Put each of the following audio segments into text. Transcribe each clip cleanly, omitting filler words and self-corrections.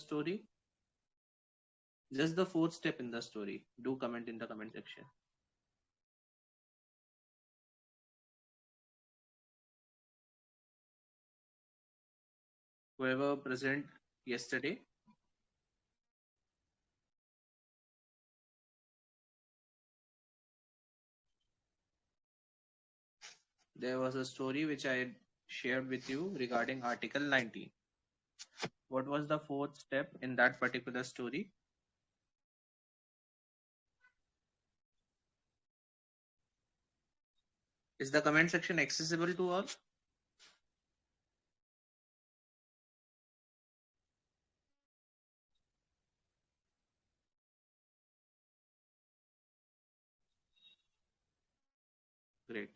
story? Just the fourth step in the story. Do comment in the comment section. Whoever present yesterday. There was a story which I shared with you regarding Article 19. What was the fourth step in that particular story? Is the comment section accessible to all? Great.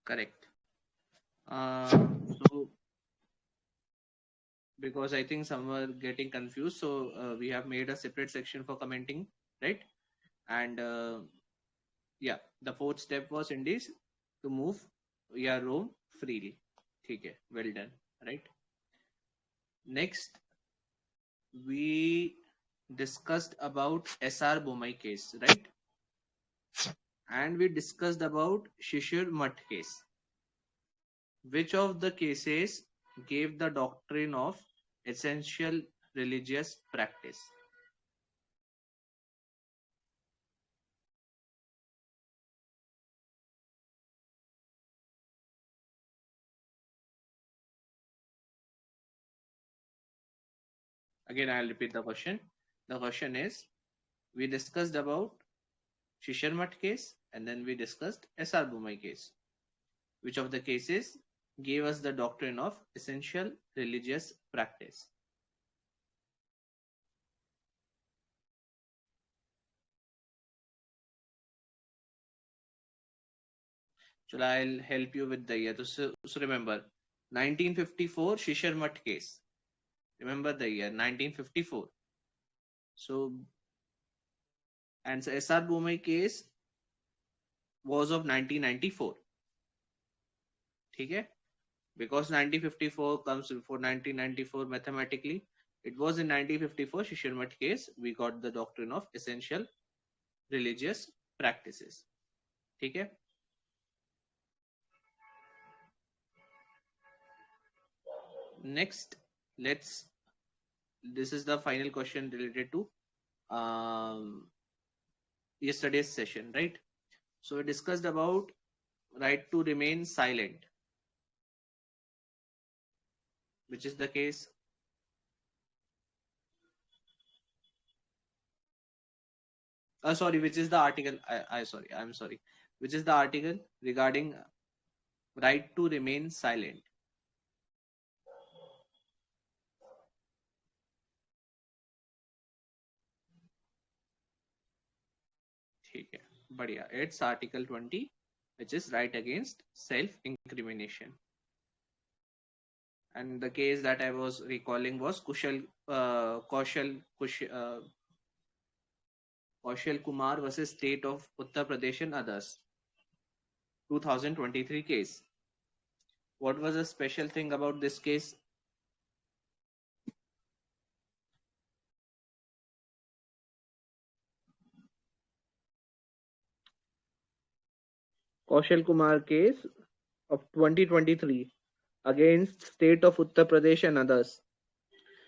Correct. So because I think some were getting confused, so we have made a separate section for commenting, right? And yeah, the fourth step was indeed to move your room freely. Okay, well done, right? Next, we discussed about SR Bomai case, right? And we discussed about Shishir Mutt case. Which of the cases gave the doctrine of essential religious practice? Again, I'll repeat the question. The question is, we discussed about Shishir Mutt case and then we discussed SR Bomai case. Which of the cases gave us the doctrine of essential religious practice? So I'll help you with the year. So remember, 1954 Shishir Mutt case. Remember the year 1954. So and so SR Bomai case was of 1994. Okay? Because 1954 comes before 1994 mathematically. It was in 1954 Shishir Mutt case we got the doctrine of essential religious practices. Okay? Next, this is the final question related to yesterday's session, right? So we discussed about right to remain silent, which is the case. Sorry, which is the article? I'm sorry. Which is the article regarding right to remain silent? ठीक है, बढ़िया. It's Article 20, which is right against self-incrimination. And the case that I was recalling was Kaushal Kumar versus State of Uttar Pradesh and others. 2023 case. What was the special thing about this case? Kaushal Kumar case of 2023 against State of Uttar Pradesh and others.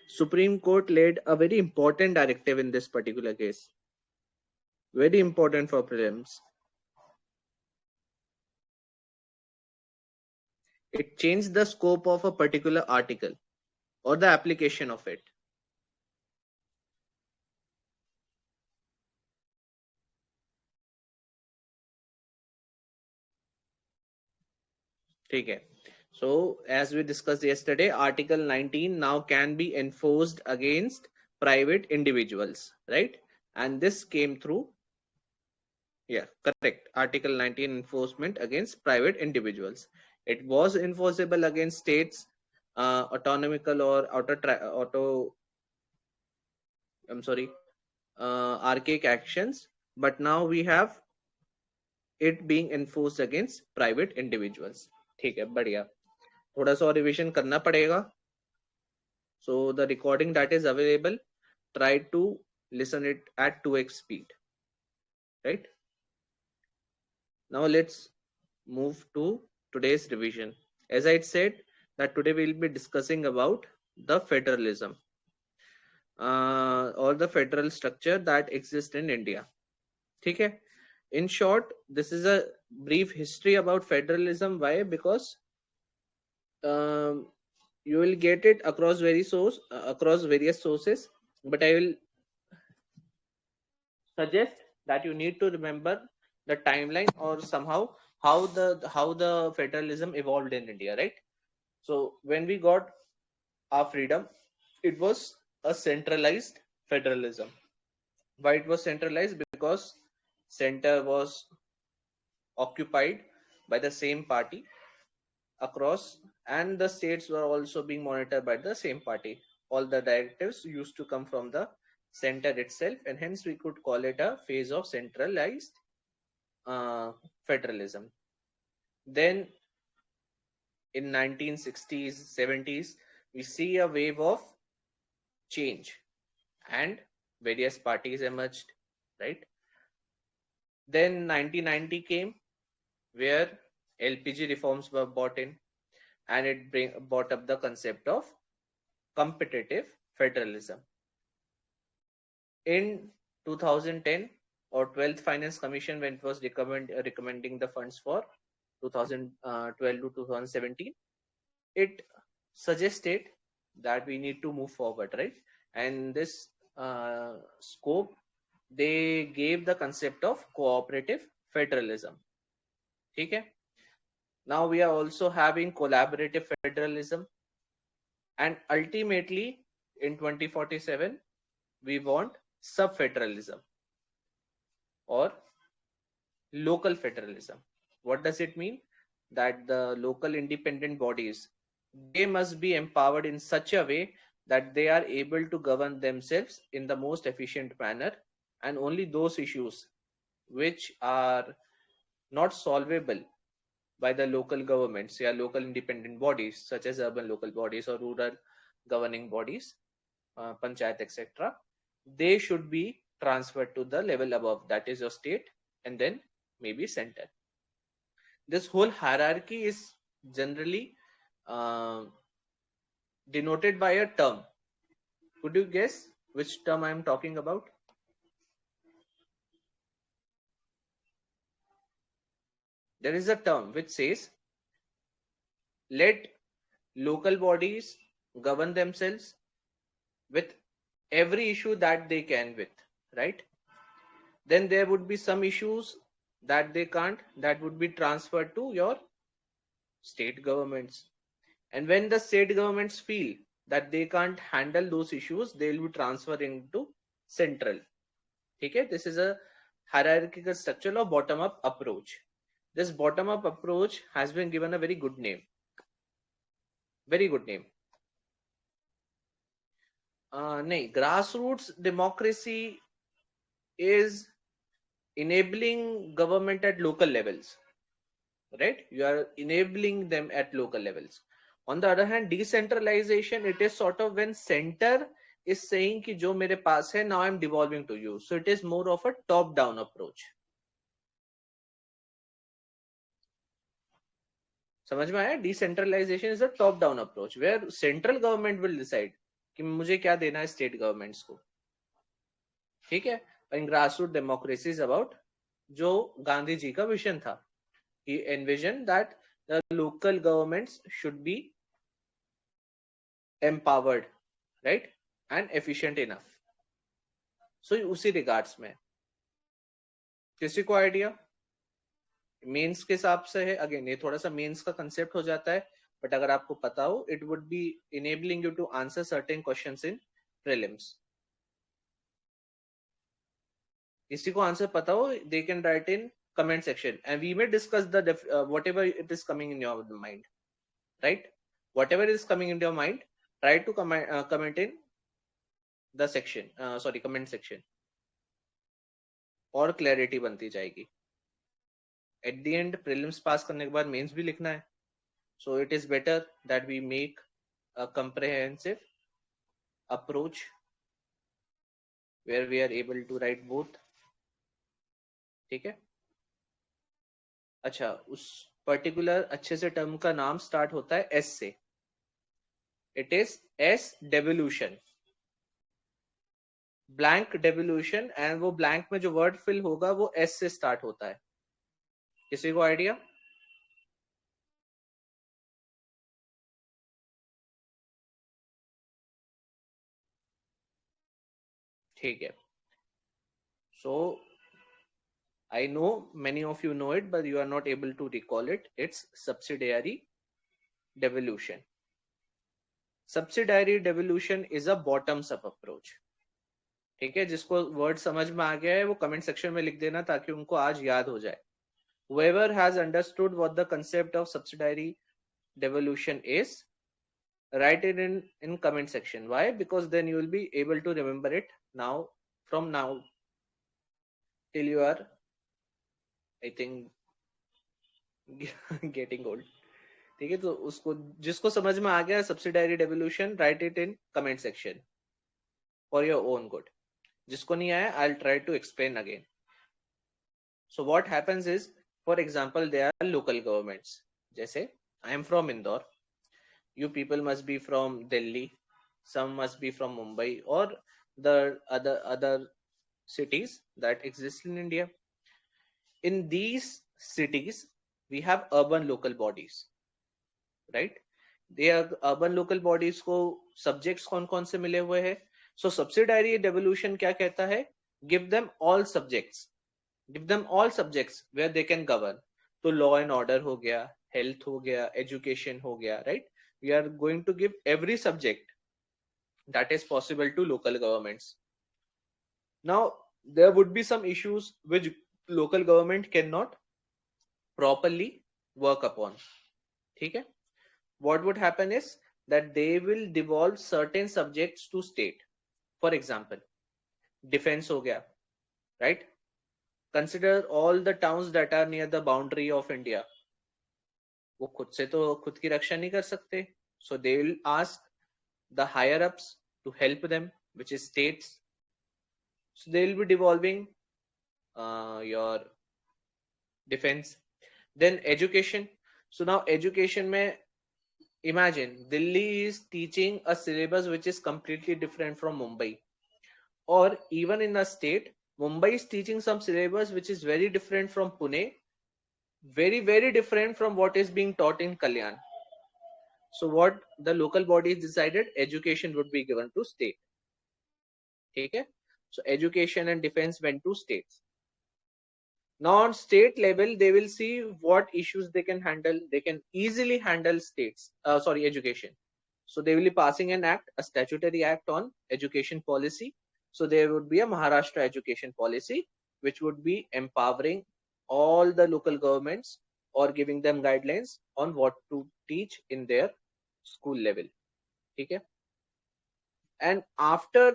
Supreme Court laid a very important directive in this particular case. Very important for prelims. It changed the scope of a particular article or the application of it. Okay. So as we discussed yesterday, Article 19 now can be enforced against private individuals, right? And this came through, yeah, correct. Article 19 enforcement against private individuals. It was enforceable against states autonomical or archaic actions, but now we have it being enforced against private individuals. ठीक है, बढ़िया. थोड़ा सा और revision करना पड़ेगा. So the recording that is available, try to listen it at 2x speed. Right? Now let's move to today's revision. As I said, that today we'll be discussing about the federalism, or the federal structure that exists in India. ठीक है? In short, this is a brief history about federalism. Why? Because you will get it across various sources, but I will suggest that you need to remember the timeline, or somehow how the federalism evolved in India, right? So when we got our freedom, it was a centralized federalism. Why it was centralized? Because center was occupied by the same party across, and the states were also being monitored by the same party. All the directives used to come from the center itself, and hence we could call it a phase of centralized federalism. Then in 1960s 70s, we see a wave of change and various parties emerged, right? Then 1990 came, where LPG reforms were brought in, and it brought up the concept of competitive federalism. In 2010 or 12th Finance Commission, when it was recommending the funds for 2012 to 2017, it suggested that we need to move forward, right? And this scope, they gave the concept of cooperative federalism. Okay. Now we are also having collaborative federalism, and ultimately in 2047 we want sub-federalism or local federalism. What does it mean? That the local independent bodies, they must be empowered in such a way that they are able to govern themselves in the most efficient manner, and only those issues which are not solvable by the local governments, local independent bodies such as urban local bodies or rural governing bodies, panchayat, etc., they should be transferred to the level above, that is your state, and then maybe center. This whole hierarchy is generally denoted by a term. Could you guess which term I am talking about? There is a term which says, let local bodies govern themselves with every issue that they can with, right? Then there would be some issues that they can't, that would be transferred to your state governments. And when the state governments feel that they can't handle those issues, they will be transferring to central. Okay, this is a hierarchical structure or bottom-up approach. This bottom-up approach has been given a very good name. Very good name. No, grassroots democracy is enabling government at local levels, right? You are enabling them at local levels. On the other hand, decentralization, it is sort of when center is saying कि जो मेरे पास है, now I am devolving to you. So it is more of a top-down approach. समझ में आया? Decentralization is a top-down approach where central government will decide कि मुझे क्या देना है state governments को. ठीक है? And grassroots democracy is about जो गांधी जी का विजन था. He envisioned that the local governments should be empowered, right, and efficient enough. So उसी regards में किसी को आइडिया मेंस के हिसाब से है? अगेन ये थोड़ा सा मेंस का कंसेप्ट हो जाता है, बट अगर आपको पता हो, it would be enabling you to answer certain questions in prelims. किसी को आंसर पता हो, they can write in comment section and we may discuss the whatever it is coming in your mind, right? whatever is coming into your mind, try to comment in the section, comment section, और clarity बनती जाएगी. At the end prelims पास करने के बाद mains भी लिखना है, so it is better that we make a comprehensive approach where we are able to write both. ठीक है. अच्छा, उस पर्टिकुलर अच्छे से टर्म का नाम स्टार्ट होता है एस से. It is S devolution, blank devolution, and वो ब्लैंक में जो वर्ड फिल होगा वो एस से स्टार्ट होता है. किसी को आइडिया? ठीक है. सो I know many of you know it, but you are not able to recall it. It's subsidiary devolution. Subsidiary devolution is a bottoms up approach. ठीक है, जिसको वर्ड समझ में आ गया है वो कमेंट सेक्शन में लिख देना ताकि उनको आज याद हो जाए. Whoever has understood what the concept of subsidiary devolution is, write it in comment section. Why? Because then you will be able to remember it now, from now till you are, I think, getting old. ठीक है, तो उसको जिसको समझ में आ गया subsidiary devolution, right it in comment section for your own good. जिसको नहीं आया, I will try to explain again. So what happens is, for example, there are local governments. जैसे I am from Indore, you people must be from Delhi, some must be from Mumbai, or the other cities that exist in India. In these cities we have urban local bodies, right? They are urban local bodies को subjects कौन कौन से मिले हुए हैं. So subsidiary devolution क्या कहता है? Give them all subjects, give them all subjects where they can govern. तो law and order हो गया, health हो गया, education हो गया, right? We are going to give every subject that is possible to local governments. Now there would be some issues which local government cannot properly work upon. ठीक है. What would happen is that they will devolve certain subjects to state. For example, defense हो गया, right? Consider all the towns that are near the boundary of India. वो खुद से तो खुद की रक्षा नहीं कर सकते. So they will ask the higher ups to help them, which is states. So they will be devolving your defense. Then education. So now education में, imagine Delhi is teaching a syllabus which is completely different from Mumbai, or even in a state Mumbai is teaching some syllabus which is very different from Pune, very very different from what is being taught in Kalyan. So what the local bodies decided, education would be given to state. ठीक है. So education and defense went to states. Now on state level they will see what issues they can handle. They can easily handle education. So they will be passing an act, a statutory act on education policy. So there would be a Maharashtra education policy which would be empowering all the local governments or giving them guidelines on what to teach in their school level. ठीक है. And after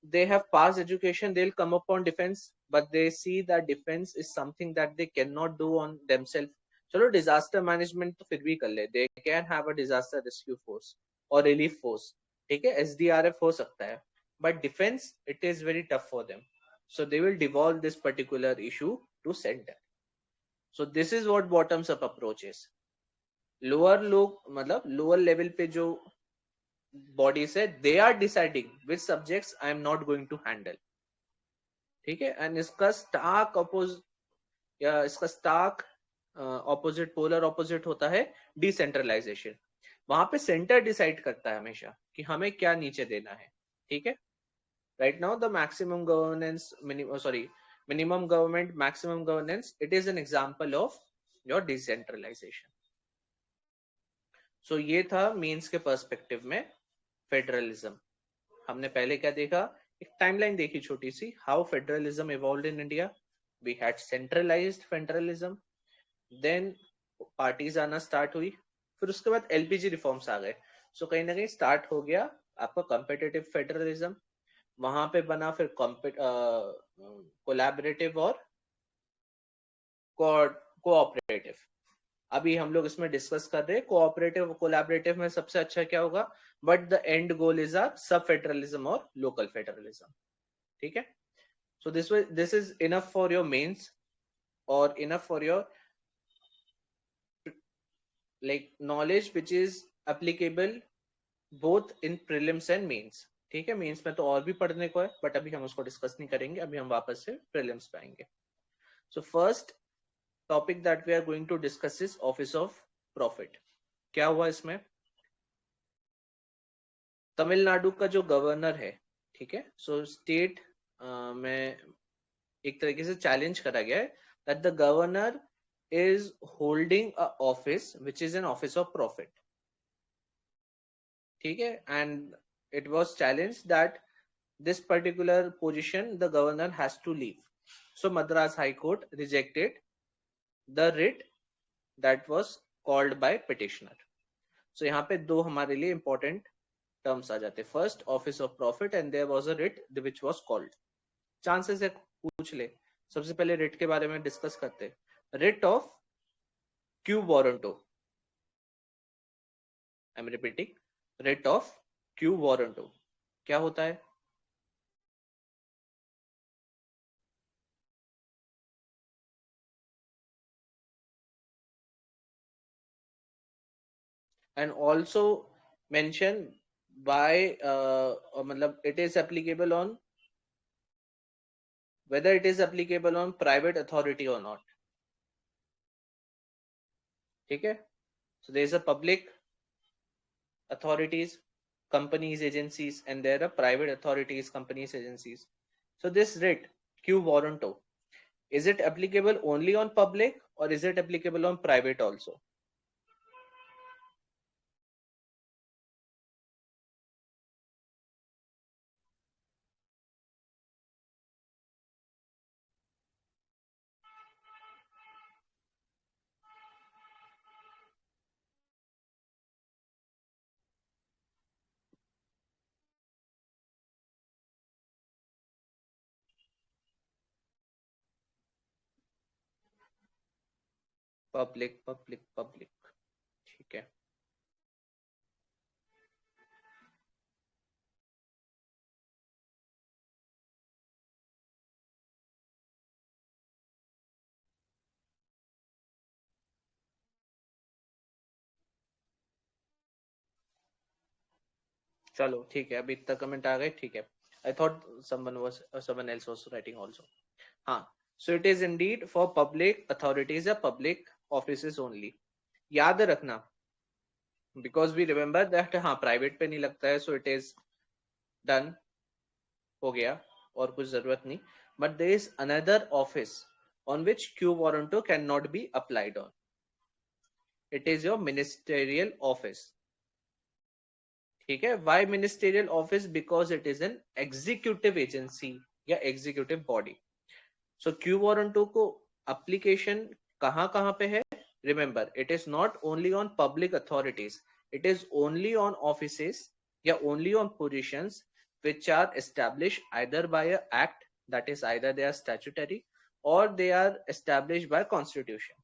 they have passed education, they'll come upon defense, but they see that defense is something that they cannot do on themselves. चलो disaster management तो फिर भी कर ले, they can have a disaster rescue force or relief force. ठीक है, SDRF हो सकता है, but defense, it is very tough for them. So they will devolve this particular issue to center. So this is what bottoms up approach is. Lower लोग, मतलब lower level पे जो bodies है, they are deciding which subjects I am not going to handle. ठीक है. And इसका Stark opposite, polar opposite होता है डिसेंट्रलाइजेशन. वहां पे सेंटर डिसाइड करता है हमेशा कि हमें क्या नीचे देना है. ठीक है. Right now the maximum governance, minimum government, maximum governance, it is an example of your decentralization. So ये था मेंस के पर्सपेक्टिव में फेडरलिज्म. हमने पहले क्या देखा, एक टाइमलाइन देखी छोटी सी, how federalism evolved in India. We had centralized federalism, then parties आना स्टार्ट हुई, फिर उसके बाद एलपीजी रिफॉर्म्स आ गए। सो कहीं ना कहीं स्टार्ट हो गया आपका कॉम्पिटिटिव फेडरलिज्म, वहां पे बना फिर कोलैबोरेटिव और कोऑपरेटिव। अभी हम लोग इसमें डिस्कस कर रहे हैं कोऑपरेटिव कोलैबोरेटिव में सबसे अच्छा क्या होगा, but the end goal is आर सब फेडरलिज्म और लोकल फेडरलिज्म। ठीक है, so this is enough for your mains और enough for your like knowledge which is applicable both in prelims and mains। ठीक है, मेंस में तो और भी पढ़ने को है बट अभी हम उसको डिस्कस नहीं करेंगे, अभी हम वापस से प्रीलिम्स पे आएंगे। So first topic that we are going to discuss is office of profit. क्या हुआ इसमें, तमिलनाडु का जो गवर्नर है, ठीक है, सो स्टेट में एक तरीके से चैलेंज करा गया है that the governor is holding a office which is an office of profit। ठीक है, and it was challenged that this particular position the governor has to leave, so Madras High Court rejected the writ that was called by petitioner। so यहाँ पे दो हमारे लिए important terms आ जाते, first office of profit and there was a writ which was called। chances है पूछ ले, सबसे पहले writ के बारे में डिस्कस करते, writ of quo warranto, I am repeating, writ of quo warranto क्या होता है, and also mention why मतलब it is applicable on whether it is applicable on private authority or not। ठीक है, so there is a public authorities, companies, agencies, and there are private authorities, companies, agencies। so this writ quo warranto, is it applicable only on public or is it applicable on private also? Public public public, ठीक है, चलो ठीक है, अभी इतना comment आ गए, ठीक है। I thought someone else was writing also। हाँ, so it is Indeed for public authorities या पब्लिक ऑफिसेज ओनली। याद रखना, बिकॉज वी रिमेम्बर दैट हाँ प्राइवेट पे नहीं लगता है, सो इट इज डन, हो गया और कुछ जरूरत नहीं, but there is another office on which क्यू वारंटो can not be applied on, it is your ministerial office. ठीक है, why ministerial office, because it is an executive agency या एग्जीक्यूटिव बॉडी। सो क्यू वारंटो को एप्लीकेशन कहां कहां पे है, remember it is not only on public authorities, it is only on offices या only on positions which are established either by a act, that is either they are statutory or they are established by constitution।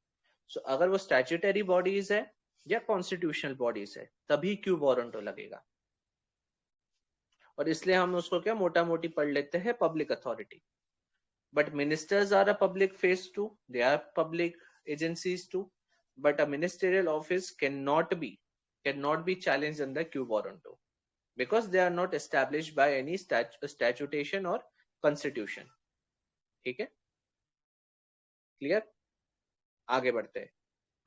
so अगर वो statutory bodies है या constitutional bodies है तभी quo warranto लगेगा, और इसलिए हम उसको क्या मोटा मोटी पढ़ लेते हैं public authority. but ministers are a public face too, they are public agencies too, but a ministerial office cannot be challenged under quo warranto because they are not established by any statutation or constitution। ठीक है, clear, आगे बढ़ते हैं,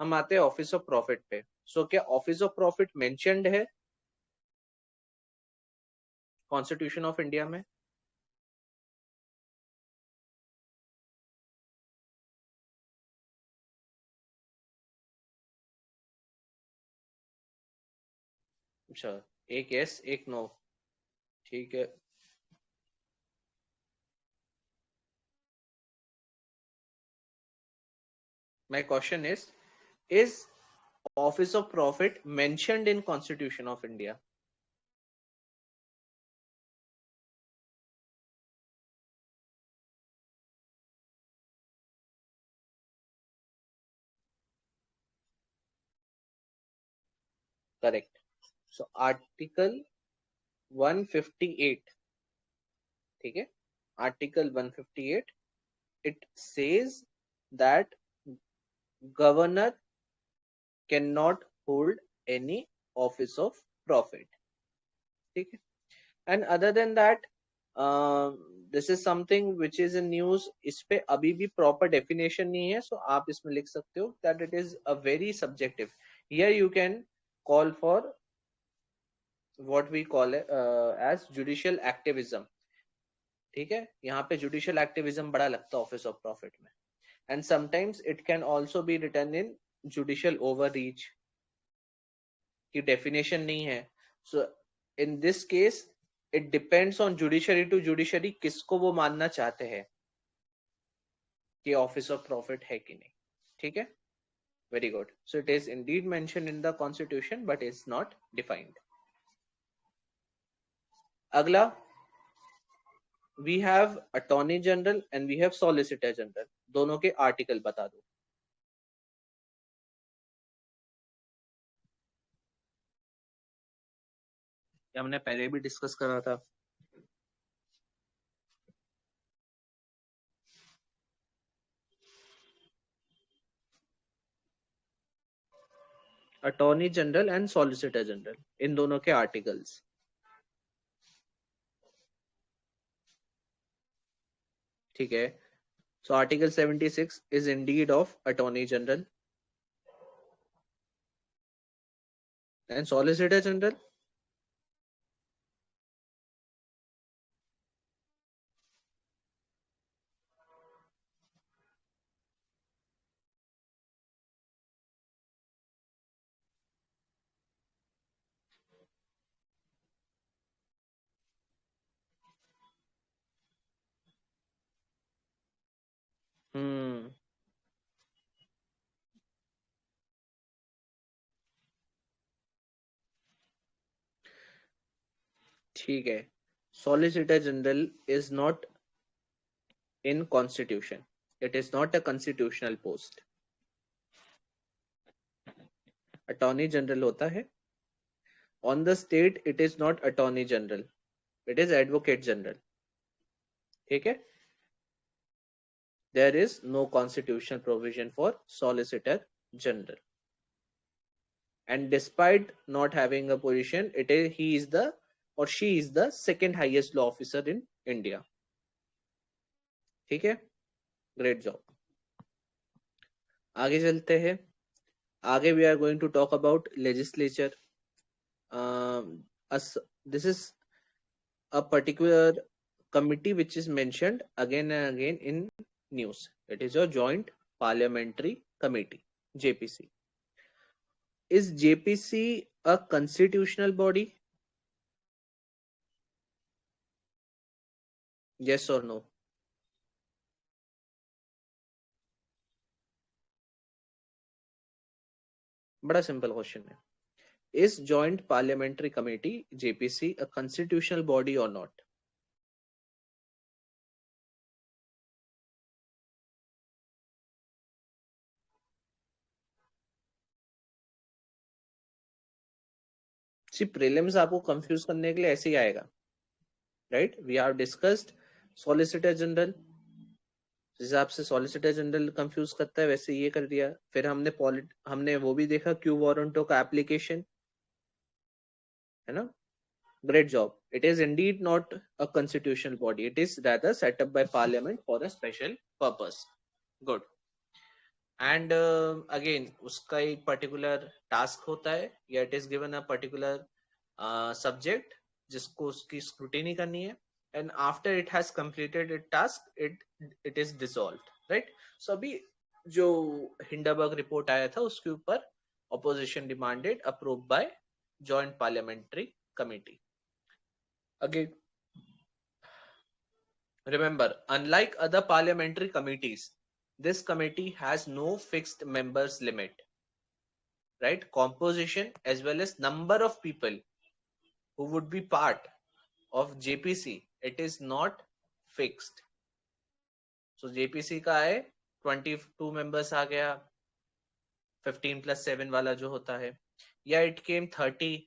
हम आते हैं office of profit पे। सो क्या ऑफिस ऑफ प्रॉफिट मेंशन्ड है कॉन्स्टिट्यूशन ऑफ इंडिया में? अच्छा, एक यस एक नो, ठीक है। My question is office of profit mentioned in Constitution of India? Correct. So Article 158, ठीक है? Article 158, it says that governor cannot hold any office of profit. ठीक है? And other than that, this is something which is in news. इस पे अभी भी proper definition नहीं है, so आप इसमें लिख सकते हो that it is a very subjective. Here you can call for what we call as judicial activism. ठीक है? यहाँ पे judicial activism बड़ा लगता है office of profit में. And sometimes it can also be written in judicial overreach की definition नहीं है. So in this case it depends on judiciary to judiciary किसको वो मानना चाहते हैं कि office of profit है कि नहीं. ठीक है? Very good. So it is indeed mentioned in the constitution but is not defined. अगला, we have attorney general and we have solicitor general. दोनों के आर्टिकल बता दो. हमने पहले भी डिस्कस करा था. Attorney general and solicitor general, इन दोनों के आर्टिकल्स. ठीक है? So article 76 is indeed of attorney general and solicitor general. ठीक है. Solicitor general is not in constitution. It is not a constitutional post. Attorney general होता है. On the state it is not attorney general, it is advocate general. ठीक है? There is no constitutional provision for solicitor general, and despite not having a position, he is the or she is the second highest law officer in India. ठीक है? Great job. आगे चलते हैं. आगे we are going to talk about legislature. This is a particular committee which is mentioned again and again in news. It is a joint parliamentary committee, JPC. Is JPC a constitutional body? Yes or no? बड़ा simple question है. Is joint parliamentary committee, JPC, a constitutional body or not? See, prelims आपको confuse करने के लिए ऐसे ही आएगा. Right? We have discussed solicitor general. जिस हिसाब से सॉलिसिटर जनरल कंफ्यूज करता है वैसे ये कर दिया. फिर हमने वो भी देखा क्यू वारंटो का एप्लीकेशन, है ना? Great job. It is indeed not a constitutional body. It is rather set up by parliament for a special purpose. Good. And again उसका एक particular task होता है या it is given a particular subject जिसको उसकी scrutiny करनी है, and after it has completed its task it is dissolved, right? So अभी जो Hindenburg report आया था उसके ऊपर opposition demanded approved by joint parliamentary committee. Again, remember, unlike other parliamentary committees, this committee has no fixed members limit. right? Composition as well as number of people who would be part of JPC, it is not fixed. So JPC का है 22 members आ गया, 15+7 वाला जो होता है, या it came 30,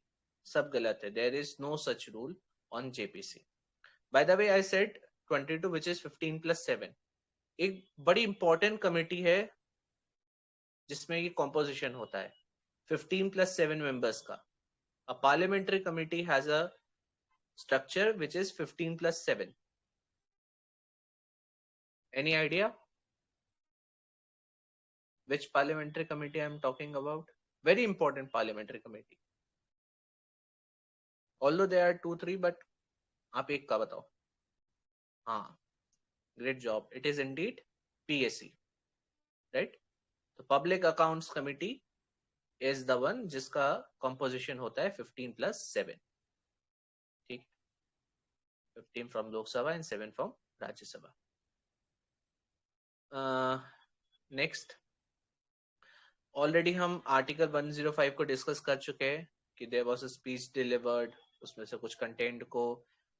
सब गलत है. There is no such rule on JPC. By the way, I said 22 which is 15+7. एक बड़ी इंपॉर्टेंट कमेटी है जिसमें ये कॉम्पोजिशन होता है 15+7 members का. A parliamentary committee has a structure which is 15+7. Any idea which parliamentary committee I am talking about? Very important parliamentary committee. Although there are 2-3, but आप एक का बताओ. हाँ, great job. It is indeed PAC, right? The Public Accounts Committee is the one जिसका composition होता है 15+7. ठीक, 15 from Lok Sabha and 7 from Rajya Sabha. Next, already हम आर्टिकल 105 को डिस्कस कर चुके हैं कि there was a speech delivered, उसमें से कुछ कंटेंट को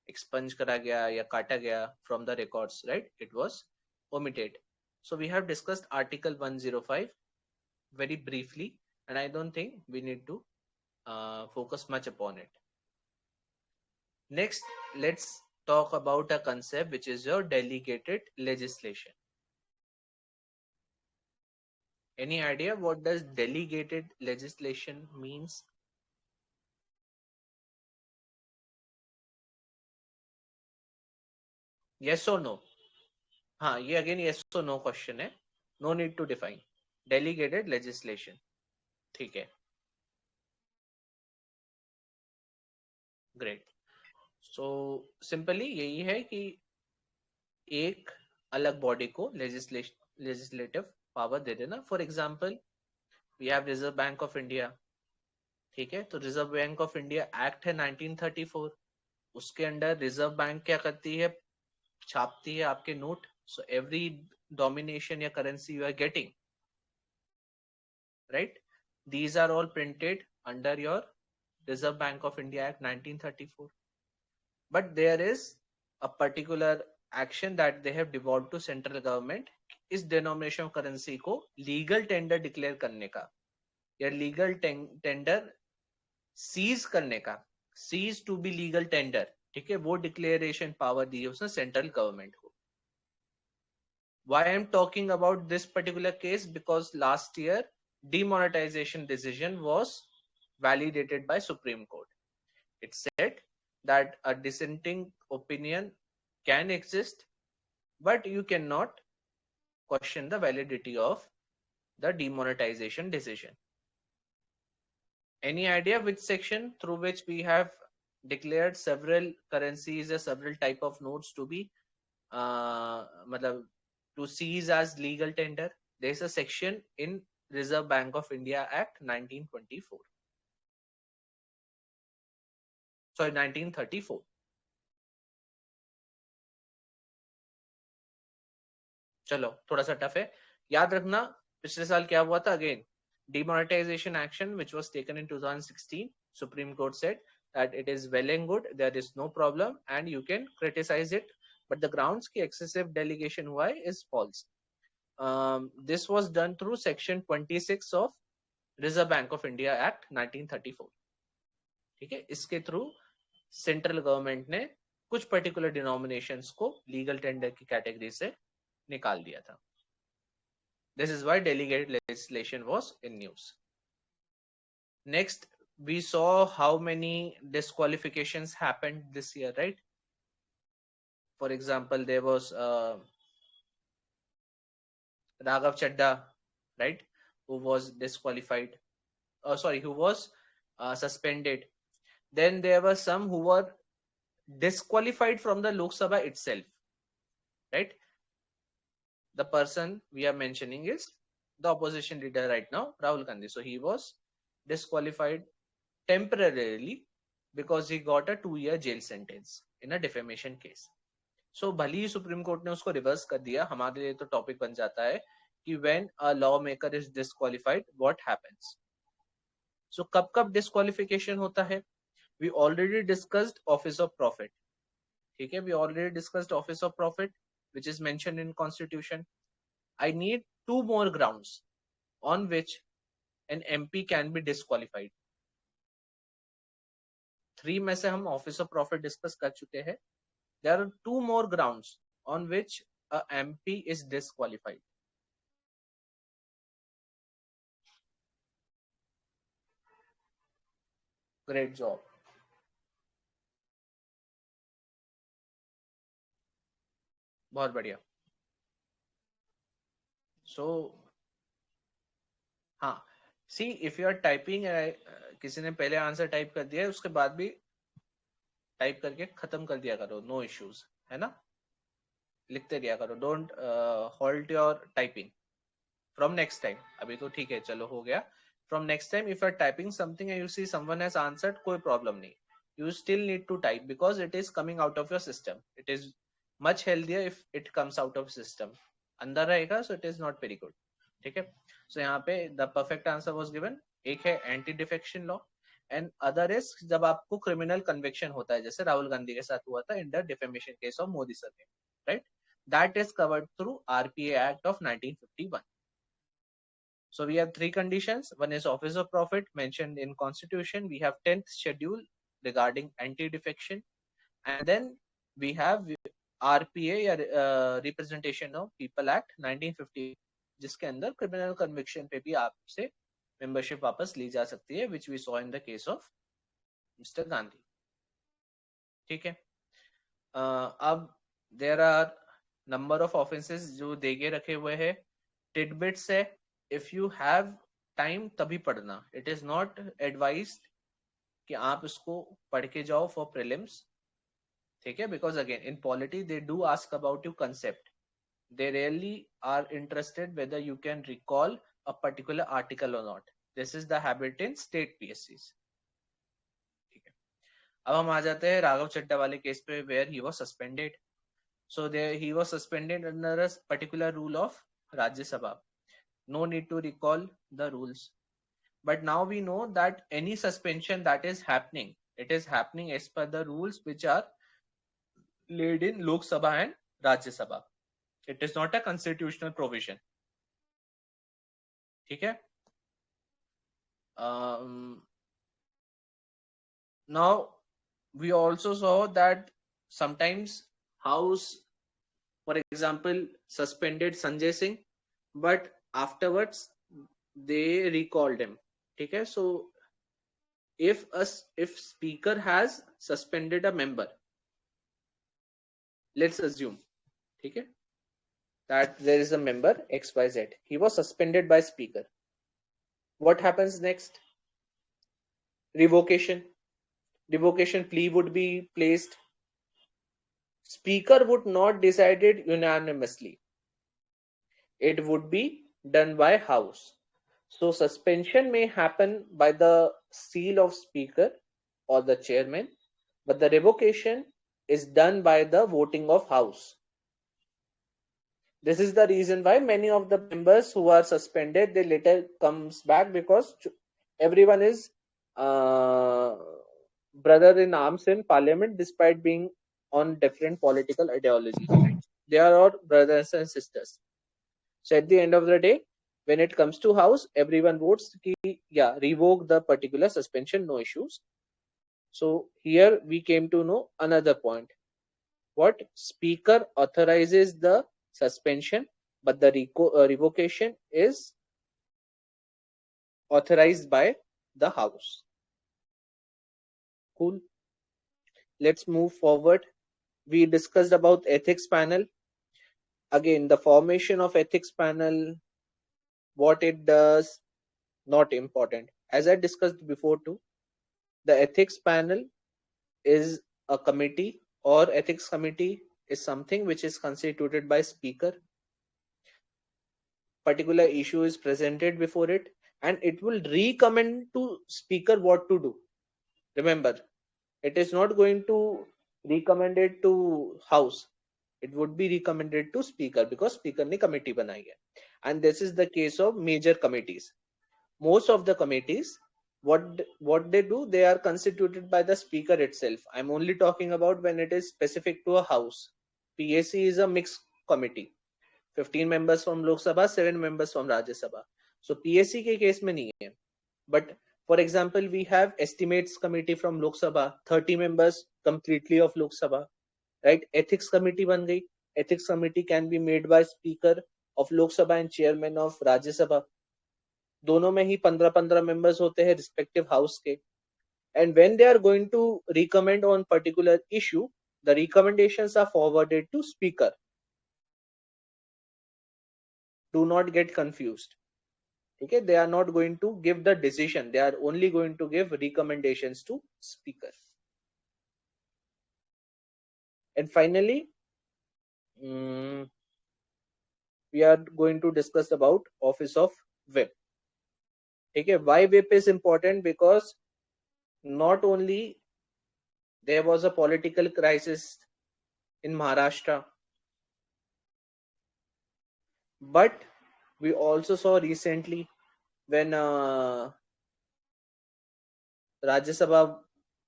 एक्सपंज करा गया या काटा गया from the records, right? It was omitted. So we have discussed article 105 very briefly, and I don't think we need to focus much upon it. Next, let's talk about a concept which is your delegated legislation. Any idea what does delegated legislation means? Yes or no? हाँ, ये again yes or no question है. No need to define. Delegated legislation. ठीक है. Great. So simply यही है कि एक अलग बॉडी को लेजिस्लेटिव पावर दे देना. For example, we have reserve bank of India. ठीक है, तो reserve bank of India act है 1934. उसके अंडर रिजर्व बैंक क्या करती है? छापती है आपके नोट. सो एवरी डोमिनेशन या currency you are getting, right, these are all printed under your Reserve bank of India Act 1934. But there is a particular action that they have devolved to central government. इस denomination of currency को legal tender declare करने का या legal tender seize करने का, seize to be legal tender, ठीक है, वो declaration power दी है उसने central government को. Why I am talking about this particular case? Because last year demonetization decision was validated by Supreme Court. It said that a dissenting opinion can exist, but you cannot question the validity of the demonetization decision. Any idea which section through which we have declared several currencies or several type of notes to be to seize as legal tender? There is a section in Reserve Bank of India Act 1924. Sorry, 1934. चलो, थोड़ा सा tough है. याद रखना पिछले साल क्या हुआ था. Again, demonetization action which was taken in 2016, Supreme Court said that it is well and good, there is no problem and you can criticize it, but the grounds ki excessive delegation हुआ है is false. This was done through section 26 of Reserve Bank of India Act 1934. ठीक है, इसके through central government ने कुछ particular denominations को legal tender की category से निकाल दिया था. This is why delegated legislation was in news. Next, we saw how many disqualifications happened this year, right? For example, there was Raghav Chadda, right, who was disqualified. Who was suspended. Then there were some who were disqualified from the Lok Sabha itself, right? The person we are mentioning is the opposition leader right now, Rahul Gandhi. So he was disqualified temporarily because he got a 2-year jail sentence in a defamation case. So भली ही supreme court ने उसको reverse कर दिया, हमारे लिए तो topic बन जाता है कि when a lawmaker is disqualified, what happens? सो कब कब डिस्क्वालिफिकेशन होता है? We already discussed office of profit, ठीक है, we already discussed office of profit which is mentioned in constitution. I need two more grounds on which an MP can be disqualified. 3 में से हम office of profit discuss कर चुके हैं. There are 2 more grounds on which a MP is disqualified. Great job. बहुत बढ़िया. So हाँ, see if you are typing, किसी ने पहले आंसर टाइप कर दिया है उसके बाद भी टाइप करके खत्म कर दिया करो, नो इश्यूज, है ना, लिखते दिया करो, don't halt your typing from next time. अभी तो ठीक है, चलो हो गया. From next time if you are typing something and you see someone has answered, कोई प्रॉब्लम नहीं, you still need to type because it is coming out of your system. It is much healthier if it comes out of system. अंदर रहेगा, so it is not very good. ठीक है. So यहाँ पे the perfect answer was given. एक है anti defection law and other is जब आपको क्रिमिनल कन्विक्शन होता है, जैसे राहुल गांधी के साथ हुआ था in the defamation case of Modi sir, right, that is covered through RPA act of 1951. So we have 3 conditions. One is office of profit mentioned in constitution. We have 10th schedule regarding anti-defection, and then we have RPA या Representation of People Act 1950, जिसके अंदर criminal conviction पे भी आपसे membership वापस ली जा सकती है, which we saw in the case of Mr. Gandhi. ठीक है. अब there are number of offenses जो देके रखे हुए हैं, tidbits है, if you have time तभी पढ़ना. It is not advised कि आप इसको पढ़ के जाओ for prelims, ठीक है, because again in polity they do ask about your concept. They rarely are interested whether you can recall a particular article or not. This is the habit in state PSCs. ठीक है. अब हम आ जाते हैं राघव चड्डा वाले case पे where he was suspended. So there he was suspended under a particular rule of Rajya Sabha. No need to recall the rules. But now we know that any suspension that is happening, it is happening as per the rules which are laid in Lok Sabha and Rajya Sabha. It is not a constitutional provision. ठीक है. Now we also saw that sometimes House, for example, suspended Sanjay Singh, but afterwards they recalled him. ठीक है. So if speaker has suspended a member, let's assume, ठीक है, that there is a member XYZ, he was suspended by speaker. What happens next? Revocation plea would be placed. Speaker would not decide it unanimously. It would be done by House. So suspension may happen by the seal of speaker or the chairman, but the revocation is done by the voting of House. This is the reason why many of the members who are suspended, they later comes back, because everyone is brother in arms in parliament despite being on different political ideologies. They are all brothers and sisters. So at the end of the day, when it comes to House, everyone votes ki, yeah, revoke the particular suspension, no issues. So here we came to know another point. What? Speaker authorizes the suspension, but the revocation is authorized by the House. Cool. Let's move forward. We discussed about ethics panel. Again, the formation of ethics panel, what it does, not important. As I discussed before too, the ethics panel is a committee, or ethics committee is something which is constituted by speaker. Particular issue is presented before it, and it will recommend to speaker what to do. Remember, it is not going to recommend it to House. It would be recommended to speaker, because speaker ने committee बनाई है. And this is the case of major committees. Most of the committees, what they do, they are constituted by the speaker itself. I'm only talking about when it is specific to a house. PAC is a mixed committee, 15 members from Lok Sabha, 7 members from Rajya Sabha. So PAC के case में नहीं है. But for example, we have estimates committee from Lok Sabha, 30 members completely of Lok Sabha, right? Ethics committee बन गई. Ethics committee can be made by speaker of Lok Sabha and chairman of Rajya Sabha. दोनों में ही 15-15 members होते हैं respective house के. And when they are going to recommend on particular issue, the recommendations are forwarded to speaker. Do not get confused. Okay, they are not going to give the decision, they are only going to give recommendations to speaker. And finally, we are going to discuss about office of whip. Okay, why whip is important? Because not only there was a political crisis in Maharashtra, but we also saw recently when Rajya Sabha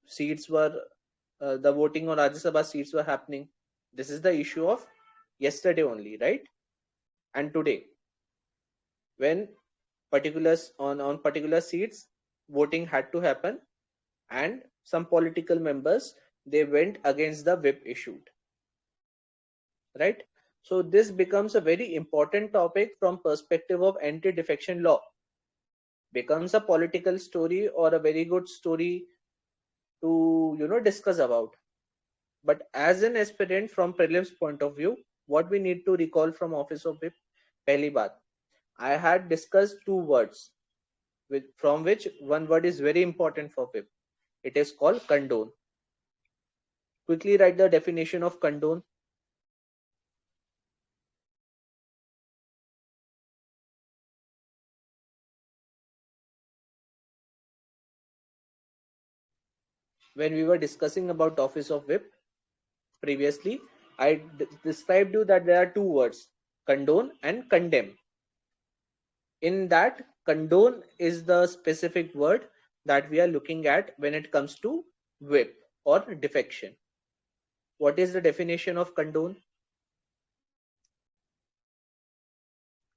seats were the voting on Rajya Sabha seats were happening. This is the issue of yesterday only, right? And today, when particulars on particular seats voting had to happen, and some political members, they went against the whip issued, right? So this becomes a very important topic from perspective of anti-defection law. Becomes a political story or a very good story to discuss about. But as an aspirant from prelims point of view, what we need to recall from office of whip, pehli baat, I had discussed two words, from which one word is very important for whip. It is called condone. Quickly write the definition of condone. When we were discussing about office of whip previously, I described you that there are two words, condone and condemn. In that, condone is the specific word that we are looking at when it comes to whip or defection. What is the definition of condone?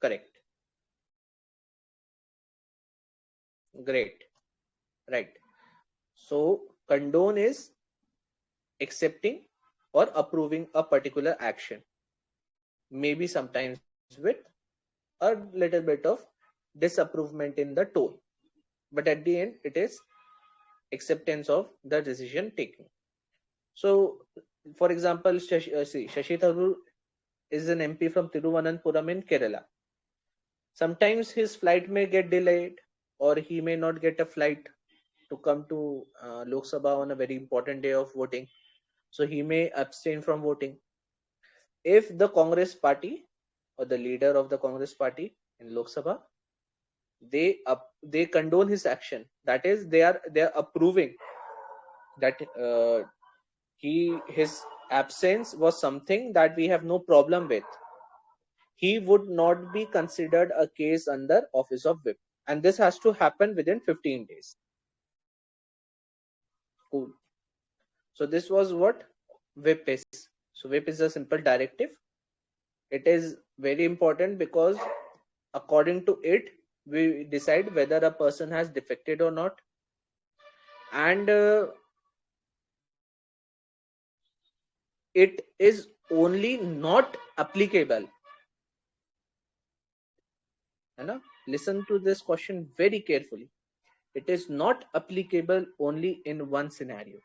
Correct. Great. Right. So condone is accepting or approving a particular action. Maybe sometimes with a little bit of disapproval in the tone. But at the end, it is acceptance of the decision taking. So, for example, Shashi Tharoor is an MP from Thiruvananthapuram in Kerala. Sometimes his flight may get delayed, or he may not get a flight to come to Lok Sabha on a very important day of voting. So he may abstain from voting. If the Congress party or the leader of the Congress party in Lok Sabha, they condone his action. That is, they are approving that his absence was something that we have no problem with. He would not be considered a case under office of whip, and this has to happen within 15 days. Cool. So this was what whip is. So whip is a simple directive. It is very important because according to it, we decide whether a person has defected or not. And it is only not applicable. Listen to this question very carefully. It is not applicable only in one scenario.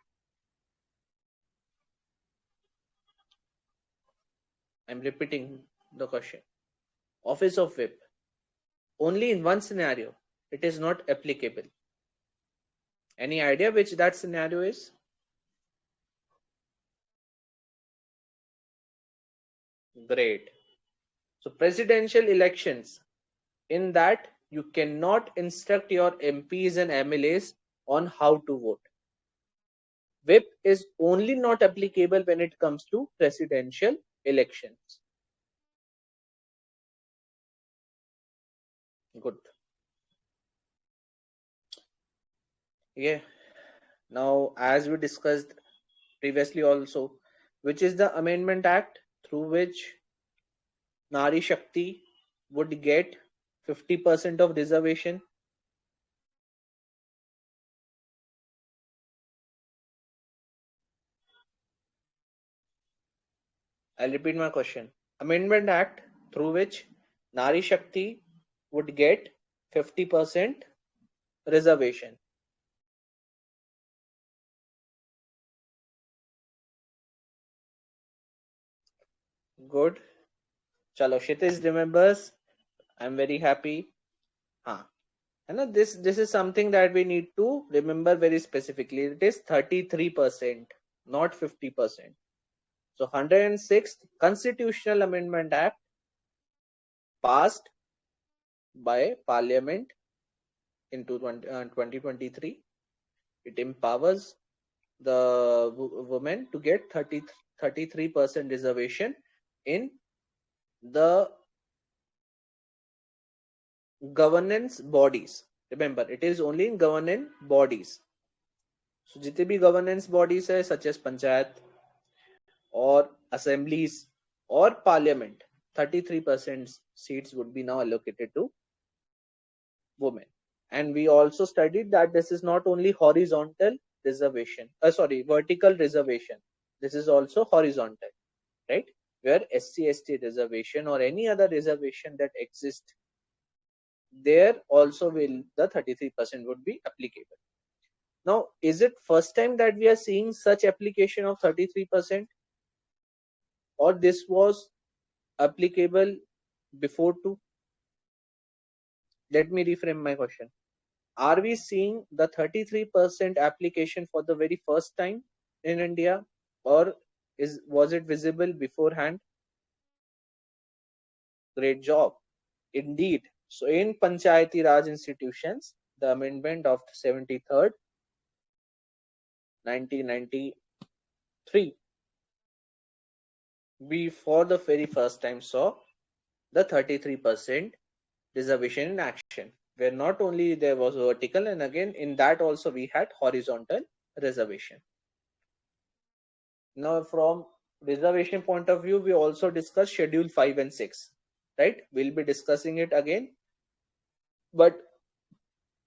I'm repeating the question. Office of whip. Only in one scenario. It is not applicable. Any idea which that scenario is? Great. So presidential elections. In that, you cannot instruct your MPs and MLAs on how to vote. Whip is only not applicable when it comes to presidential elections. Good. Yeah. Now, as we discussed previously also, which is the Amendment Act through which Nari Shakti would get 50% of reservation? I'll repeat my question. Amendment Act through which Nari Shakti would get 50% reservation. Good. Chalo, Kshitiz remembers. I'm very happy. Haan. And this is something that we need to remember very specifically. It is 33%, not 50%. So 106th Constitutional Amendment Act passed by Parliament in 2023. It empowers the women to get 33% reservation in the governance bodies. Remember, it is only in governance bodies. So जितने भी governance bodies है, such as panchayat or assemblies or parliament, 33% seats would be now allocated to women. And we also studied that this is not only horizontal reservation, vertical reservation. This is also horizontal, right? Where SC/ST reservation or any other reservation that exists, there also will the 33% would be applicable. Now, is it first time that we are seeing such application of 33%, or this was applicable before too? Let me reframe my question. Are we seeing the 33% application for the very first time in India, or was it visible beforehand? Great job. Indeed. So in Panchayati Raj institutions, the amendment of 73rd, 1993, we for the very first time saw the 33% reservation in action, where not only there was vertical, and again in that also we had horizontal reservation. Now from reservation point of view, we also discussed schedule 5 and 6, right? We'll be discussing it again, but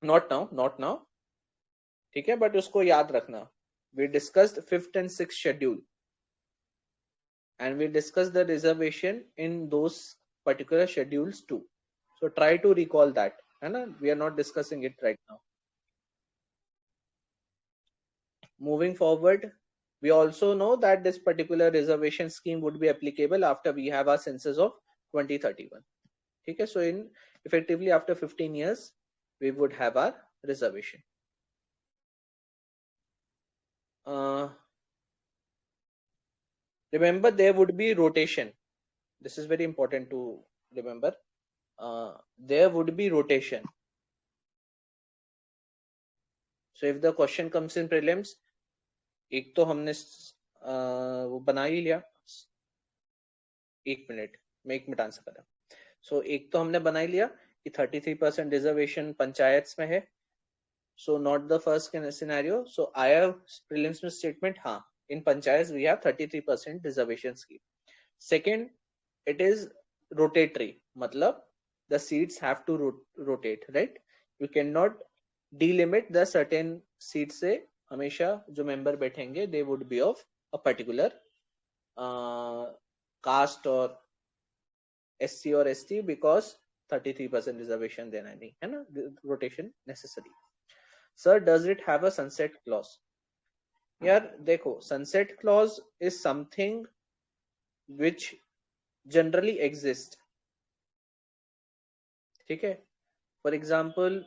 not now. ठीक है, but उसको याद रखना. We discussed 5th and 6th schedule, and we discussed the reservation in those particular schedules too. So try to recall that. We are not discussing it right now. Moving forward, we also know that this particular reservation scheme would be applicable after we have our census of 2031. Okay, so in effectively after 15 years, we would have our reservation. Remember, there would be rotation. This is very important to remember. There would be rotation. So if the question comes in prelims, एक तो हमने वो बना ही लिया. एक minute, मैं एक minute answer करा. So एक तो हमने बना ही लिया कि 33% रिजर्वेशन पंचायत में है. So not the first scenario. So I have prelims में statement, हाँ, in panchayats we have 33% reservation scheme. Second, it is rotatory, मतलब the seats have to rotate, right? You cannot delimit the certain seats से हमेशा जो member बैठेंगे they would be of a particular caste or SC or ST, because 33% reservation देना नहीं है ना, rotation necessary. Sir, does it have a sunset clause? यार देखो, sunset clause is something which generally exist. ठीक है? For example,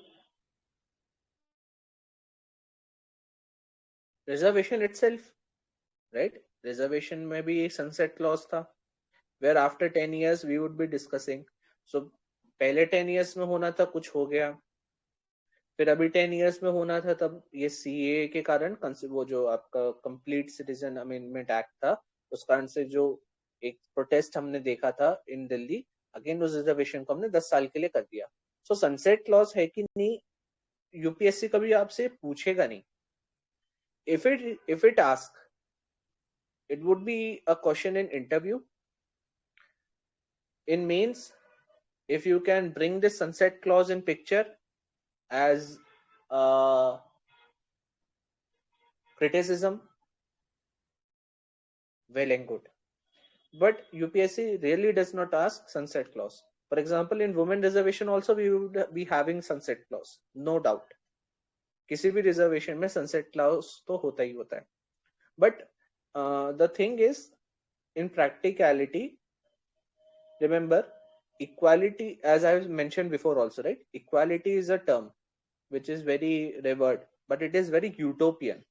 reservation itself, right? Reservation में भी sunset clause था, where after 10 years we would be discussing. So पहले 10 years में होना था, कुछ हो गया, फिर अभी 10 years में होना था, तब ये CAA के कारण वो जो आपका कंप्लीट सिटीजन अमेंडमेंट एक्ट था, उस कारण से जो एक प्रोटेस्ट हमने देखा था इन दिल्ली, अगेन उस रिजर्वेशन को हमने 10 साल के लिए कर दिया. सो सनसेट क्लॉज है कि नहीं, यूपीएससी कभी आपसे पूछेगा नहीं. If it asks, it would be a question in interview. In mains, if you can bring the sunset clause in picture as criticism, well and good. But UPSC really does not ask sunset clause. For example, in women reservation also we would be having sunset clause, no doubt. किसी भी reservation में sunset clause तो होता ही होता है. But the thing is, in practicality, remember, equality, as I mentioned before also, right? Equality is a term which is very revered, but it is very utopian.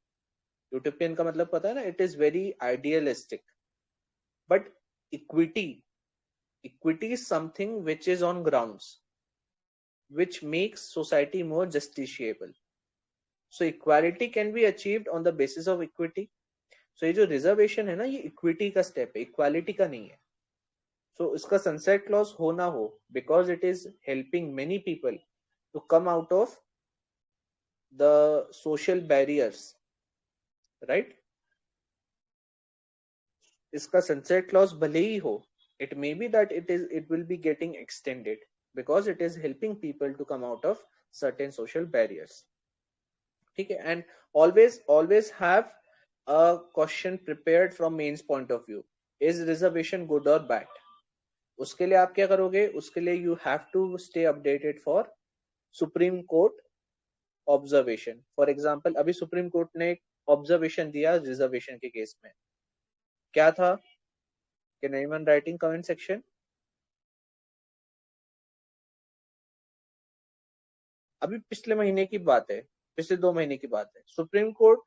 Utopian का मतलब पता है ना? It is very idealistic. But equity is something which is on grounds, which makes society more justiciable. So equality can be achieved on the basis of equity. So ये जो reservation है ना, ये इक्विटी का स्टेप है, equality का नहीं है. So इसका सनसेट क्लॉज हो ना हो, because it is helping many people to come out of the social barriers, right? इसका सनसेट क्लॉज भले ही हो, it may be that it will be getting extended because it is helping people to come out of certain social barriers. ठीक है. And always have a question prepared from mains point of view. Is reservation good or bad? उसके लिए आप क्या करोगे? उसके लिए you have to stay updated for Supreme Court observation. For example, अभी सुप्रीम कोर्ट ने एक ऑब्जर्वेशन दिया रिजर्वेशन के केस में. क्या था? Can anyone write in comment section? अभी पिछले महीने की बात है, पिछले 2 महीने की बात है. Supreme court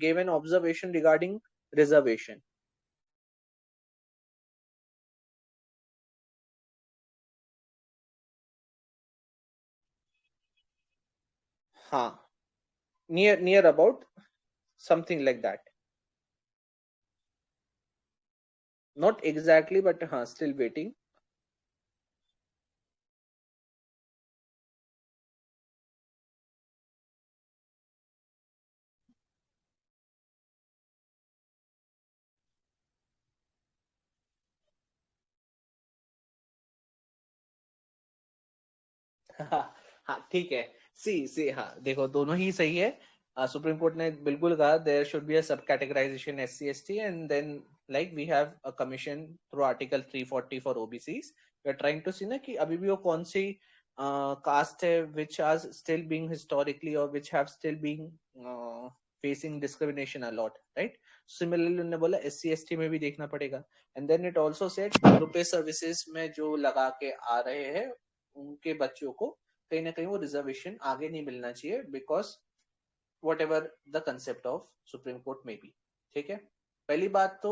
gave an observation regarding reservation. हाँ, near about something like that. Not exactly, but हाँ, still waiting. हाँ ठीक है. सी हाँ, देखो दोनों ही सही है. सुप्रीम कोर्ट ने बिल्कुल कहा there should be a sub categorization SC ST and then like we have a commission through article 340 for OBCs. We are trying to see ना कि अभी भी वो कौन सी कास्ट है which are still being historically or which have still been facing discrimination a lot, right? Similarly उन्होंने बोला SC ST में भी देखना पड़ेगा. And then it also said रुपए सर्विसेज में जो लगा के आ रहे हैं उनके बच्चों को कहीं ना कहीं वो रिजर्वेशन आगे नहीं मिलना चाहिए because whatever the concept of supreme court में भी. ठीक है. पहली बात तो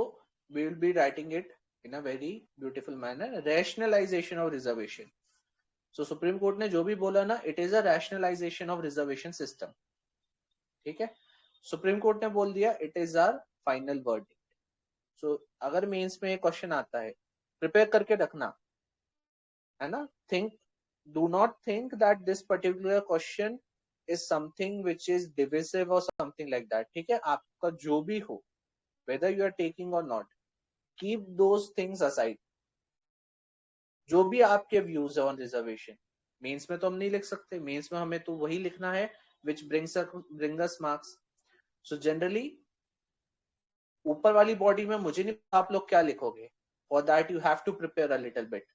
we will be writing it in a very beautiful manner, rationalization of reservation. So supreme court ने जो भी बोला ना, it is a rationalization of reservation system. ठीक है. सुप्रीम कोर्ट ने बोल दिया, it is our final verdict. So अगर मेंस में क्वेश्चन आता है, प्रिपेयर करके रखना है ना. Think, do not think that this particular question is something which is divisive or something like that. ठीक है. आपका जो भी हो, whether you are taking or not, keep those things aside. जो भी आपके व्यूज है ऑन रिजर्वेशन, मेंस में तो हम नहीं लिख सकते. मेंस में हमें तो वही लिखना है which bring us marks. So generally ऊपर वाली बॉडी में मुझे नहीं आप लोग क्या लिखोगे. For that you have to prepare a little bit.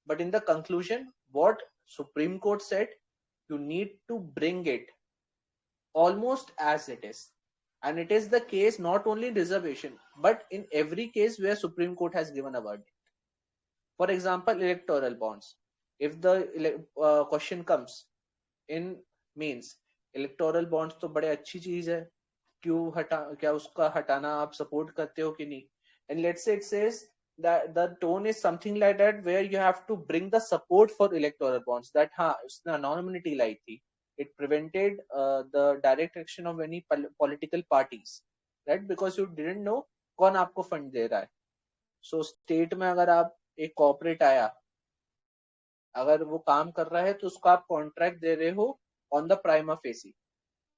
But in the conclusion, what Supreme Court said, you need to bring it almost as it is. And it is the case not only in reservation, but in every case where Supreme Court has given a verdict. For example, electoral bonds. If the question comes in means, electoral bonds तो बड़े अच्छी चीज है, क्या उसका हटाना आप support करते हो कि नहीं. And let's say it says that the tone is something like that where you have to bring the support for electoral bonds, that हाँ उसने anonymity लाई थी, it prevented the direct action of any political parties, right? Because you didn't know कौन आपको fund दे रहा है. So state में अगर आप एक कॉर्पोरेट आया, अगर वो काम कर रहा है तो उसको आप कॉन्ट्रैक्ट दे रहे हो on the prima facie.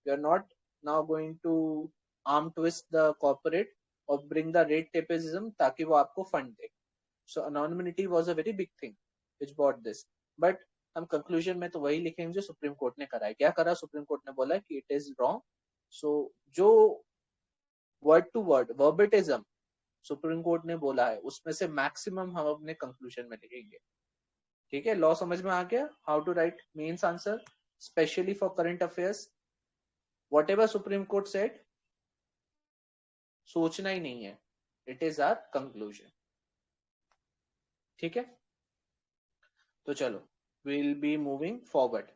You are not now going to arm twist the corporate or bring the rate tapeism ताकि वो आपको fund they. So anonymity was a very big thing which brought this. But हम conclusion में तो वही लिखेंगे जो supreme court ने करा है. क्या करा? सुप्रीम कोर्ट ने बोला कि it is wrong. So जो word to word verbatism supreme court ने बोला है उसमें से मैक्सिमम हम अपने कंक्लूजन में लिखेंगे. ठीक है, लॉ समझ में आ गया. How to write mains answer specially for current affairs. Whatever Supreme Court said सोचना ही नहीं है. It is our conclusion. ठीक है, तो चलो will be moving forward.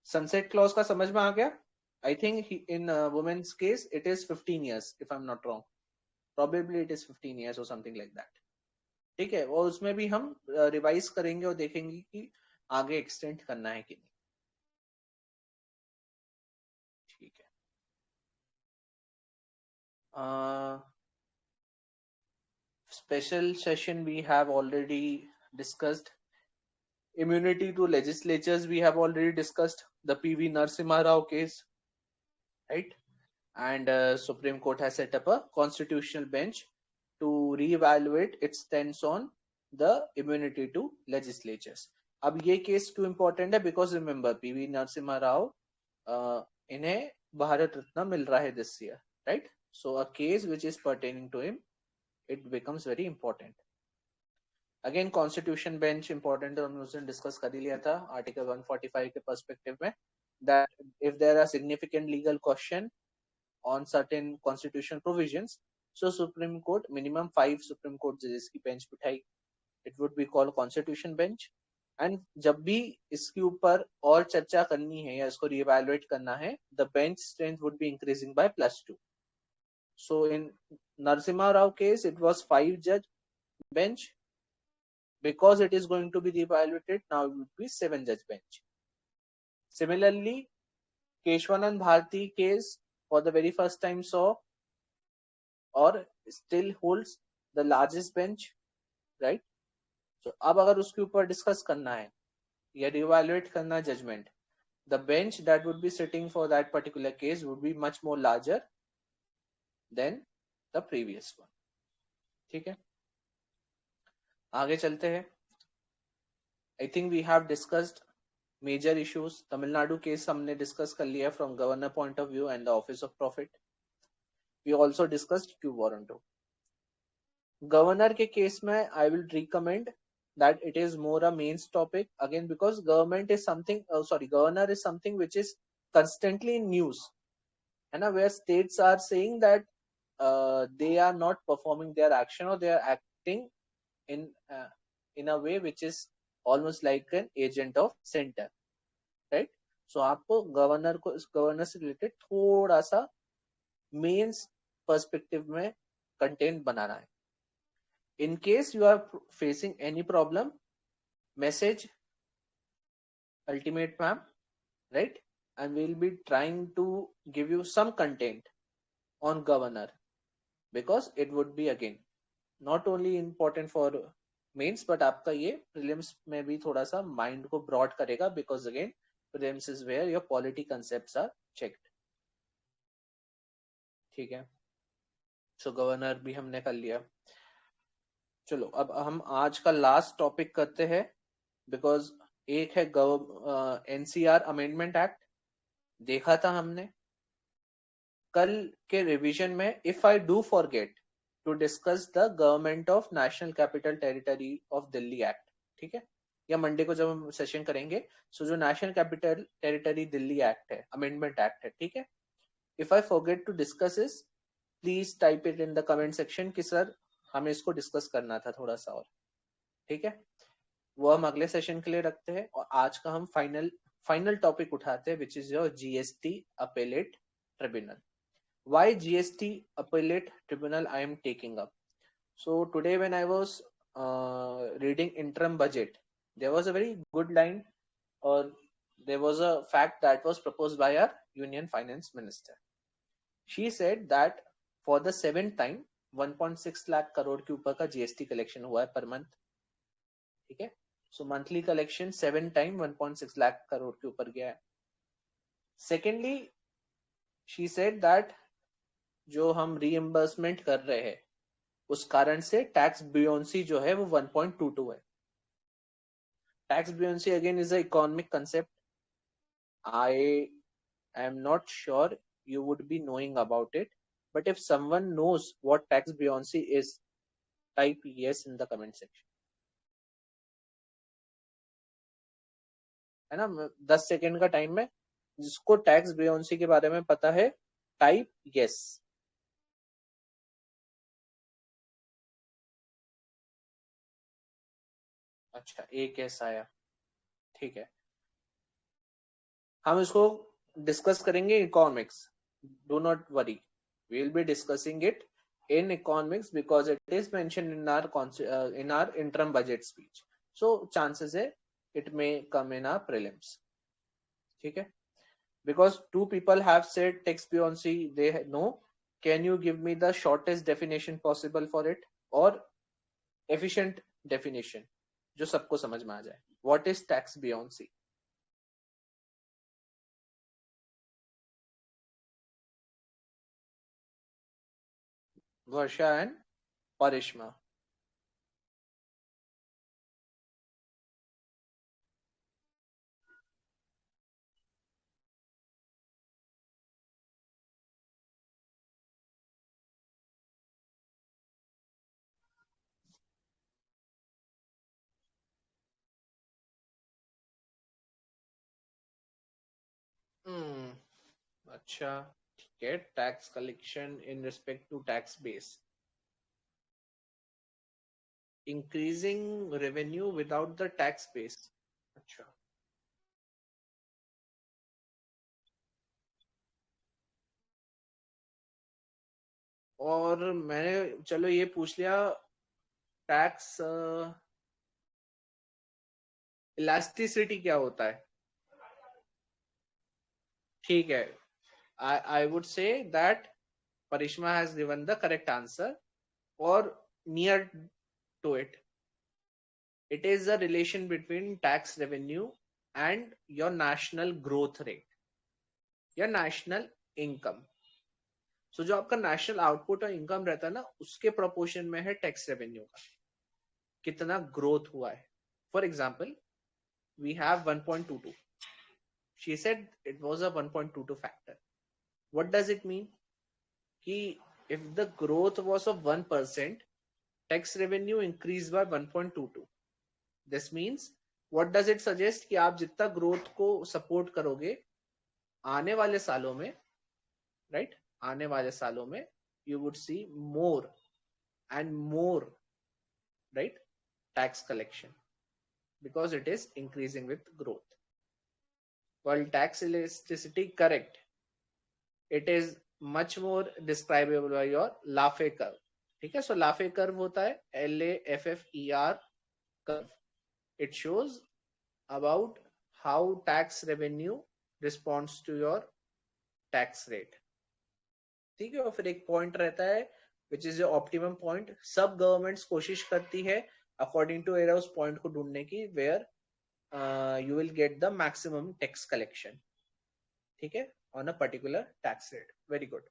Sunset clause का समझ में आ गया. I think in women's case it is 15 years if I am not wrong. Probably it is 15 years or something like that. ठीक है, और उसमें भी हम रिवाइज करेंगे और देखेंगे कि आगे एक्सटेंड करना है कि नहीं. ठीक है. Special session we have already discussed. Immunity to legislatures we have already discussed. The PV Narasimha Rao case, right? And Supreme Court has set up a constitutional bench to reevaluate its stance on the immunity to legislatures. अब ये case क्यों important है? Because remember PV Narasimha Rao इन्हें भारत रत्न मिल रहा है this year, right? So a case which is pertaining to him, it becomes very important. Again constitution bench important, हमने उस दिन डिस्कस कर ही लिया था आर्टिकल 145 के पर्सपेक्टिव में, that if there are significant legal question on certain constitutional provisions, so Supreme Court minimum 5 Supreme Court judges की bench बिठाई. It would be called constitution bench. And जब भी इसके ऊपर और चर्चा करनी है या इसको reevaluate करना है, the bench strength would be increasing by +2. So in Narasimha Rao case it was 5 judge bench. Because it is going to be reevaluated, now it would be 7 judge bench. Similarly, Keshwanand Bharti case for the very first time saw or still holds the largest bench, right? So अब अगर उसके ऊपर discuss करना है या रिवैल्यूएट करना है judgement, the bench that would be sitting for that particular case would be much more larger than the previous one. ठीक है, आगे चलते हैं. I think we have discussed major issues. Tamil Nadu case हमने डिस्कस कर लिया from governor point of view and the office of profit. We also discussed Q warrant. Governor के case में I will recommend that it is more a mains topic again, because government is something governor is something which is constantly in news, and where states are saying that they are not performing their action or they are acting in a way which is almost like an agent of center, right? So आपको governor से related थोड़ा सा mains perspective में content बनाना है. In case you are facing any problem, message ultimate ma'am, right? And we'll be trying to give you some content on governor, because it would be again not only important for mains but आपका ये prelims में भी थोड़ा सा mind को broad करेगा, because again prelims is where your polity concepts are checked. ठीक है, so governor भी हमने कर लिया. चलो अब हम आज का लास्ट टॉपिक करते हैं, बिकॉज एक है एनसीआर अमेंडमेंट एक्ट. देखा था हमने कल के रिवीजन में. If I do forget to discuss the Government of National capital Territory of Delhi Act, ठीक है, या मंडे को जब हम सेशन करेंगे, सो जो national capital territory Delhi act है, अमेंडमेंट एक्ट है, ठीक है, if I forget to discuss इस, please type it in the comment section कि सर हमें इसको डिस्कस करना था थोड़ा सा और. ठीक है, वो हम अगले सेशन के लिए रखते हैं. और आज का हम फाइनल टॉपिक उठाते हैं, which is your GST appellate tribunal. Why GST appellate tribunal I am taking up? So today when I was reading interim budget, there was a very good line, और there was a fact that was proposed by our union finance minister. She said that for the 7th time 1.6 lakh crore के ऊपर का GST collection हुआ है per month. ठीक है, सो monthly collection 7 time 1.6 lakh crore के ऊपर गया है. सेकेंडली शी सेड दैट जो हम रीएम्बर्समेंट कर रहे हैं उस कारण से टैक्स बुयोंसी जो है वो 1.22 है. Tax buoyancy again is a economic concept. I am not sure you would be knowing about it, but if someone knows what tax buoyancy is, type yes in the comment section. है ना, 10 second का time है. जिसको tax बुयोंसी के बारे में पता है टाइप yes. अच्छा, एक yes आया. ठीक है, हम इसको डिस्कस करेंगे economics. Do not worry, we will be discussing it in economics because it is mentioned in our interim budget speech, so chances है it may come in our prelims. ठीक है, because two people have said text buoyancy they know. Can you give me the shortest definition possible for it or efficient definition जो सबको समझ में आ जाए? What is tax buoyancy? Varsha and Parishma. अच्छा, ठीक है. Tax collection in respect to tax base, increasing revenue without the tax base. अच्छा, और मैंने चलो ये पूछ लिया टैक्स इलास्टिसिटी क्या होता है. ठीक है, I would say that Parishma has given the correct answer or near to it. It is a relation between tax revenue and your national growth rate, your national income. So जो आपका national output और income रहता है ना, उसके proportion में है tax revenue का कितना ग्रोथ हुआ है. For example, we have 1.22. She said it was a 1.22 factor. What does it mean कि if the growth was of 1%, tax revenue increased by 1.22. This means what does it suggest कि आप जितना growth को support करोगे आने वाले सालों में, राइट, आने वाले सालों में you would see more and more, right, tax collection because it is increasing with growth. While tax elasticity, correct, it is much more describable by your Laffer curve. ठीक है, सो लाफे कर्व होता है LAFFER curve. It shows about how tax revenue responds to your tax rate. ठीक है, और फिर एक point रहता है which is your optimum point. सब गवर्नमेंट्स कोशिश करती है अकॉर्डिंग टू एरा उस पॉइंट को ढूंढने की where you will get the maximum tax collection. ठीक है, on a particular tax rate. Very good.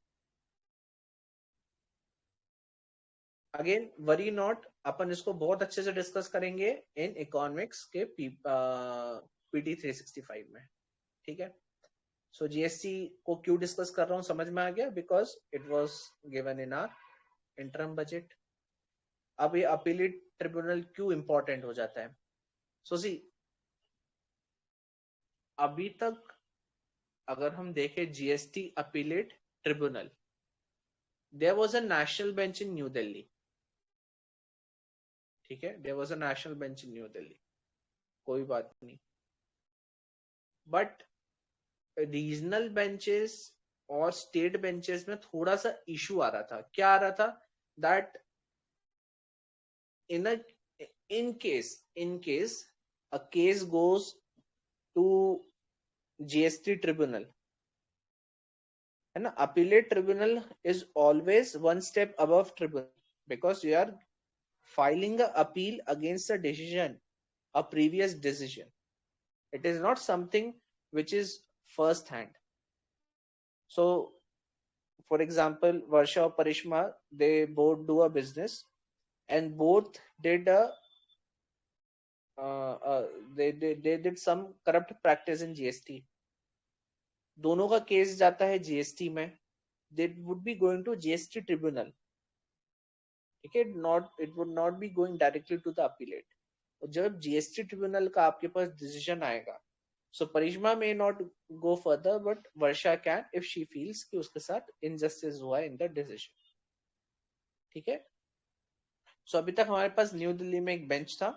Again worry not, अपन इसको बहुत अच्छे से डिस्कस करेंगे इन इकोनॉमिक्स के पीटी 365 में. ठीक है, सो जीएसटी को क्यों डिस्कस कर रहा हूँ समझ में आ गया, because it was given in our interim budget. अब ये अपीलेट ट्रिब्यूनल क्यों इंपॉर्टेंट हो जाता है? सो सी, अभी तक अगर हम देखें GST appellate tribunal, there was a national bench in New Delhi. ठीक है, there was a national bench in New Delhi, कोई बात नहीं. बट रीजनल बेंचेस और स्टेट बेंचेस में थोड़ा सा इशू आ रहा था. क्या आ रहा था? That in case a case goes to GST tribunal, है ना, appellate tribunal is always one step above tribunal because you are filing a appeal against a decision, a previous decision. It is not something which is first hand. So, for example, Varsha or Parishma, they both do a business, and both did a uh, uh, they did some corrupt practice in GST. दोनों का case जाता है GST में. They would be going to GST tribunal. ठीक है, it would not be going directly to the appellate. और जब GST tribunal का आपके पास डिसीजन आएगा, so Parishma may not go further, but Varsha can if she feels कि उसके साथ injustice हुआ in the decision. ठीक है. So अभी तक हमारे पास न्यू दिल्ली में एक बेंच था,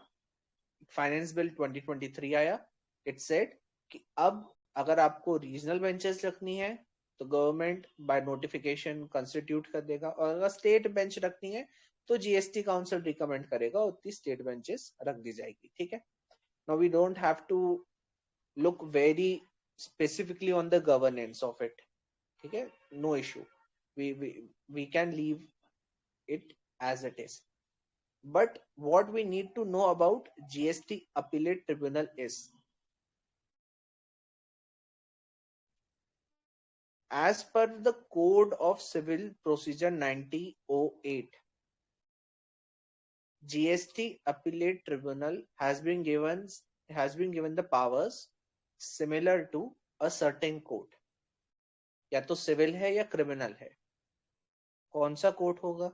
फाइनेंस बिल 2023 आया. इट सेड कि अब अगर आपको रीजनल बेंचेस रखनी है तो गवर्नमेंट बाय नोटिफिकेशन कंस्टिट्यूट कर देगा, और अगर स्टेट बेंच रखनी है तो जीएसटी काउंसिल रिकमेंड करेगा, उतनी स्टेट बेंचेस रख दी जाएगी. ठीक है. Now we don't have to look very specifically on the governance of it. ठीक है, no issue. We can leave it as it is. But what we need to know about GST Appellate Tribunal is, as per the Code of Civil Procedure 1908, GST Appellate Tribunal has been given the powers similar to a certain court. या तो civil है या criminal है. कौन सा court होगा?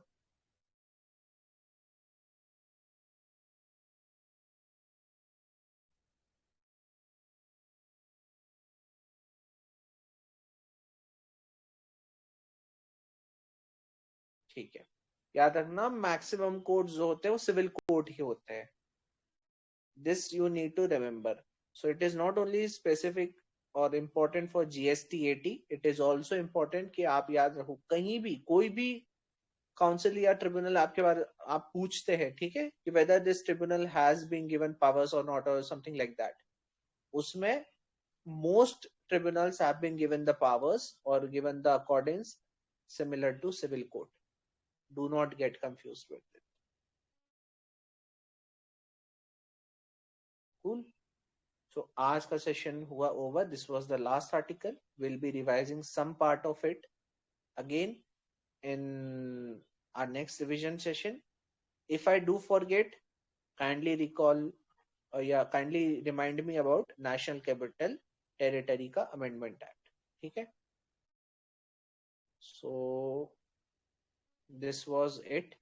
ठीक है, याद रखना मैक्सिमम कोर्ट जो होते हैं वो सिविल कोर्ट ही होते हैं. This you need to remember. So it is not only specific or important for GST-80, it is also important कि आप याद रखो, कहीं भी कोई भी काउंसिल या ट्रिब्यूनल आपके बारे आप पूछते हैं, ठीक है, कि whether this tribunal has been given powers or not or something like that, उसमें most tribunals have been given the powers or given the accordance similar to civil court. Do not get confused with it. Cool. So आज का session हुआ over. This was the last article. We'll be revising some part of it again in our next revision session. If I do forget, kindly recall kindly remind me about National Capital Territory का Amendment Act. ठीक है. So this was it.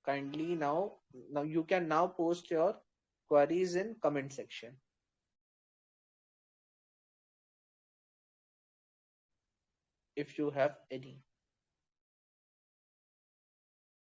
Kindly now you can now post your queries in comment section if you have any.